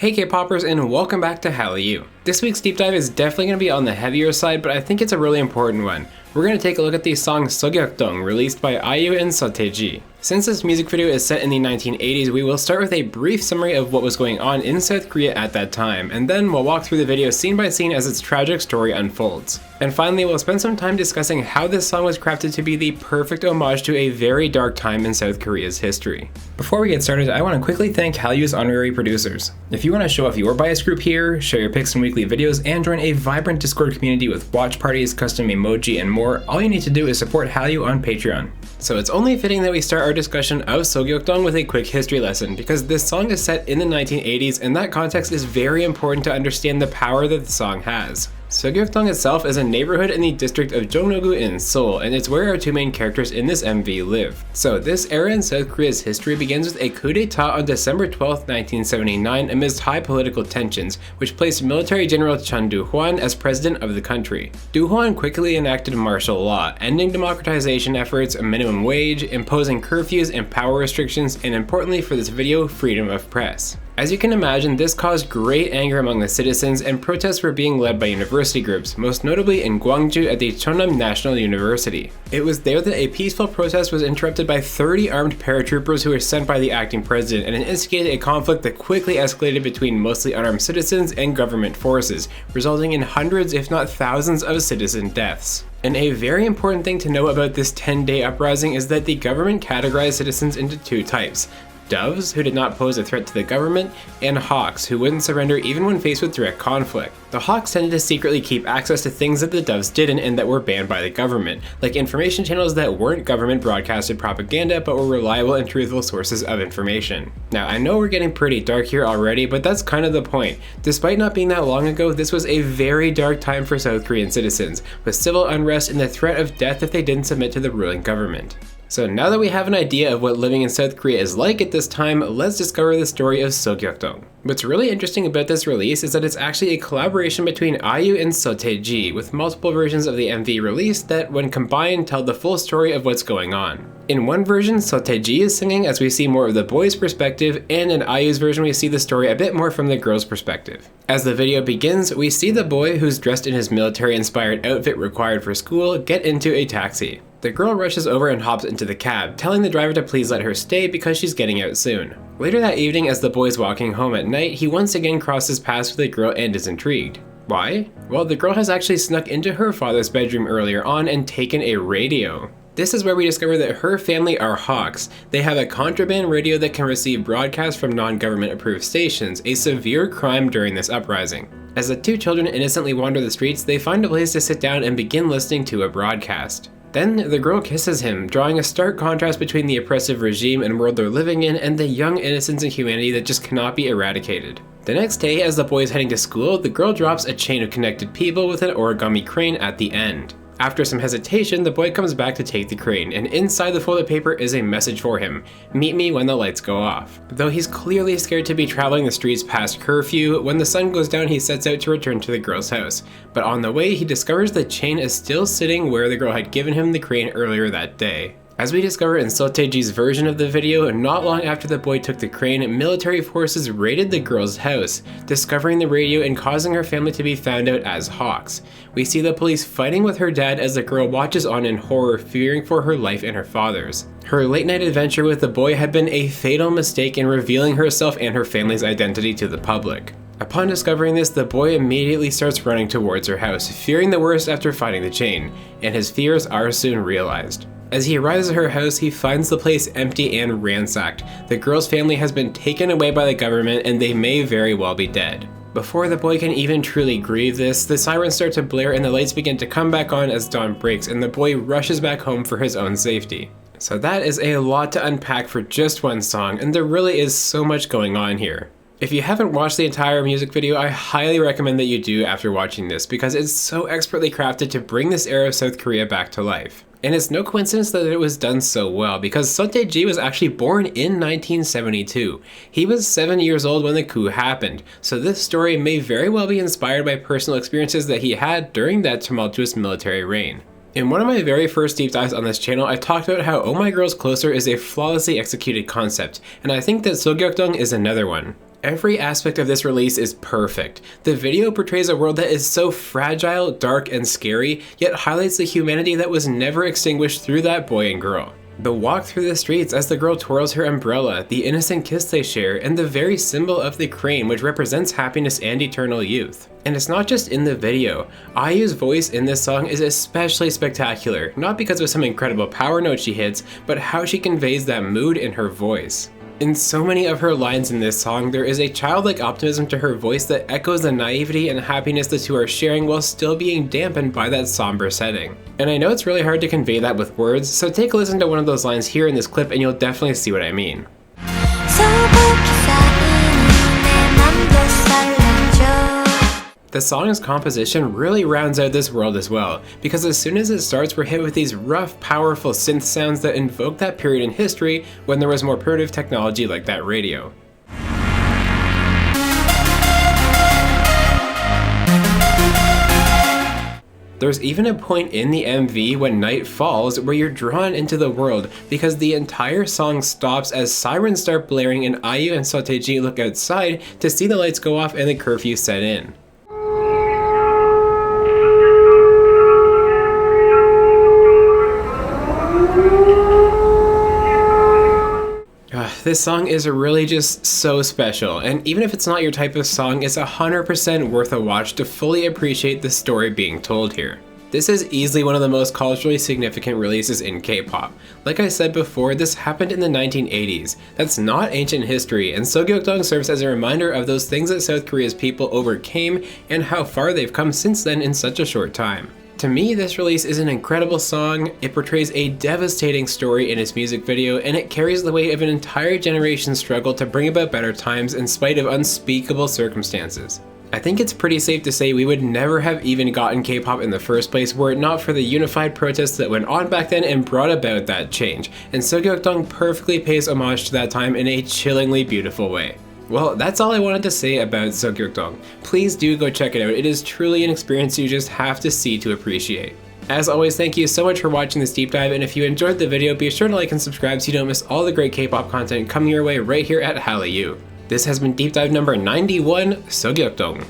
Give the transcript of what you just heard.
Hey K-popers, and welcome back to IU. This week's deep dive is definitely going to be on the heavier side, but I think it's a really important one. We're going to take a look at the song Sogyeokdong, released by IU Seo Taiji. Since this music video is set in the 1980s, we will start with a brief summary of what was going on in South Korea at that time, and then we'll walk through the video scene by scene as its tragic story unfolds. And finally, we'll spend some time discussing how this song was crafted to be the perfect homage to a very dark time in South Korea's history. Before we get started, I want to quickly thank IU's honorary producers. If you want to show off your bias group here, share your picks and weekly videos, and join a vibrant Discord community with watch parties, custom emoji, and more, all you need to do is support IU on Patreon. So it's only fitting that we start our discussion of Sogyeokdong with a quick history lesson, because this song is set in the 1980s and that context is very important to understand the power that the song has. Sogyeokdong itself is a neighborhood in the district of Jongno-gu in Seoul, and it's where our two main characters in this MV live. So this era in South Korea's history begins with a coup d'etat on December 12, 1979 amidst high political tensions, which placed military general Chun Do-hwan as president of the country. Do-hwan quickly enacted martial law, ending democratization efforts, a minimum wage, imposing curfews and power restrictions, and importantly for this video, freedom of press. As you can imagine, this caused great anger among the citizens, and protests were being led by university groups, most notably in Gwangju at the Cheonam National University. It was there that a peaceful protest was interrupted by 30 armed paratroopers who were sent by the acting president, and it instigated a conflict that quickly escalated between mostly unarmed citizens and government forces, resulting in hundreds if not thousands of citizen deaths. And a very important thing to know about this 10-day uprising is that the government categorized citizens into two types: doves, who did not pose a threat to the government, and hawks, who wouldn't surrender even when faced with direct conflict. The hawks tended to secretly keep access to things that the doves didn't and that were banned by the government, like information channels that weren't government broadcasted propaganda but were reliable and truthful sources of information. Now, I know we're getting pretty dark here already, but that's kind of the point. Despite not being that long ago, this was a very dark time for South Korean citizens, with civil unrest and the threat of death if they didn't submit to the ruling government. So now that we have an idea of what living in South Korea is like at this time, let's discover the story of Sogyeokdong. What's really interesting about this release is that it's actually a collaboration between IU and Seo Taiji, with multiple versions of the MV released that, when combined, tell the full story of what's going on. In one version, Seo Taiji is singing as we see more of the boy's perspective, and in IU's version we see the story a bit more from the girl's perspective. As the video begins, we see the boy, who's dressed in his military-inspired outfit required for school, get into a taxi. The girl rushes over and hops into the cab, telling the driver to please let her stay because she's getting out soon. Later that evening, as the boy's walking home at night, he once again crosses paths with the girl and is intrigued. Why? Well, the girl has actually snuck into her father's bedroom earlier on and taken a radio. This is where we discover that her family are hawks. They have a contraband radio that can receive broadcasts from non-government approved stations, a severe crime during this uprising. As the two children innocently wander the streets, they find a place to sit down and begin listening to a broadcast. Then the girl kisses him, drawing a stark contrast between the oppressive regime and world they're living in and the young innocence and humanity that just cannot be eradicated. The next day, as the boy is heading to school, the girl drops a chain of connected people with an origami crane at the end. After some hesitation, the boy comes back to take the crane, and inside the folded paper is a message for him: meet me when the lights go off. Though he's clearly scared to be traveling the streets past curfew, when the sun goes down he sets out to return to the girl's house. But on the way he discovers the chain is still sitting where the girl had given him the crane earlier that day. As we discover in Seo Taiji's version of the video, not long after the boy took the crane, military forces raided the girl's house, discovering the radio and causing her family to be found out as hawks. We see the police fighting with her dad as the girl watches on in horror, fearing for her life and her father's. Her late-night adventure with the boy had been a fatal mistake in revealing herself and her family's identity to the public. Upon discovering this, the boy immediately starts running towards her house, fearing the worst after finding the chain, and his fears are soon realized. As he arrives at her house, he finds the place empty and ransacked. The girl's family has been taken away by the government and they may very well be dead. Before the boy can even truly grieve this, the sirens start to blare and the lights begin to come back on as dawn breaks, and the boy rushes back home for his own safety. So that is a lot to unpack for just one song, and there really is so much going on here. If you haven't watched the entire music video, I highly recommend that you do after watching this, because it's so expertly crafted to bring this era of South Korea back to life. And it's no coincidence that it was done so well, because Seo Taiji was actually born in 1972. He was 7 years old when the coup happened, so this story may very well be inspired by personal experiences that he had during that tumultuous military reign. In one of my very first deep dives on this channel, I talked about how Oh My Girl's Closer is a flawlessly executed concept, and I think that Sogyeokdong is another one. Every aspect of this release is perfect. The video portrays a world that is so fragile, dark, and scary, yet highlights the humanity that was never extinguished through that boy and girl. The walk through the streets as the girl twirls her umbrella, the innocent kiss they share, and the very symbol of the crane which represents happiness and eternal youth. And it's not just in the video. IU's voice in this song is especially spectacular, not because of some incredible power note she hits, but how she conveys that mood in her voice. In so many of her lines in this song, there is a childlike optimism to her voice that echoes the naivety and happiness the two are sharing while still being dampened by that somber setting. And I know it's really hard to convey that with words, so take a listen to one of those lines here in this clip and you'll definitely see what I mean. The song's composition really rounds out this world as well, because as soon as it starts we're hit with these rough, powerful synth sounds that invoke that period in history when there was more primitive technology like that radio. There's even a point in the MV when night falls where you're drawn into the world because the entire song stops as sirens start blaring and IU and Seo Taiji look outside to see the lights go off and the curfew set in. This song is really just so special, and even if it's not your type of song, it's 100% worth a watch to fully appreciate the story being told here. This is easily one of the most culturally significant releases in K-pop. Like I said before, this happened in the 1980s. That's not ancient history, and Sogyeokdong serves as a reminder of those things that South Korea's people overcame and how far they've come since then in such a short time. To me, this release is an incredible song. It portrays a devastating story in its music video, and it carries the weight of an entire generation's struggle to bring about better times in spite of unspeakable circumstances. I think it's pretty safe to say we would never have even gotten K-pop in the first place were it not for the unified protests that went on back then and brought about that change, and Sogyeokdong perfectly pays homage to that time in a chillingly beautiful way. Well, that's all I wanted to say about Sogyeokdong. Please do go check it out. It is truly an experience you just have to see to appreciate. As always, thank you so much for watching this deep dive, and if you enjoyed the video, be sure to like and subscribe so you don't miss all the great K-pop content coming your way right here at IU. This has been deep dive number 91, Sogyeokdong.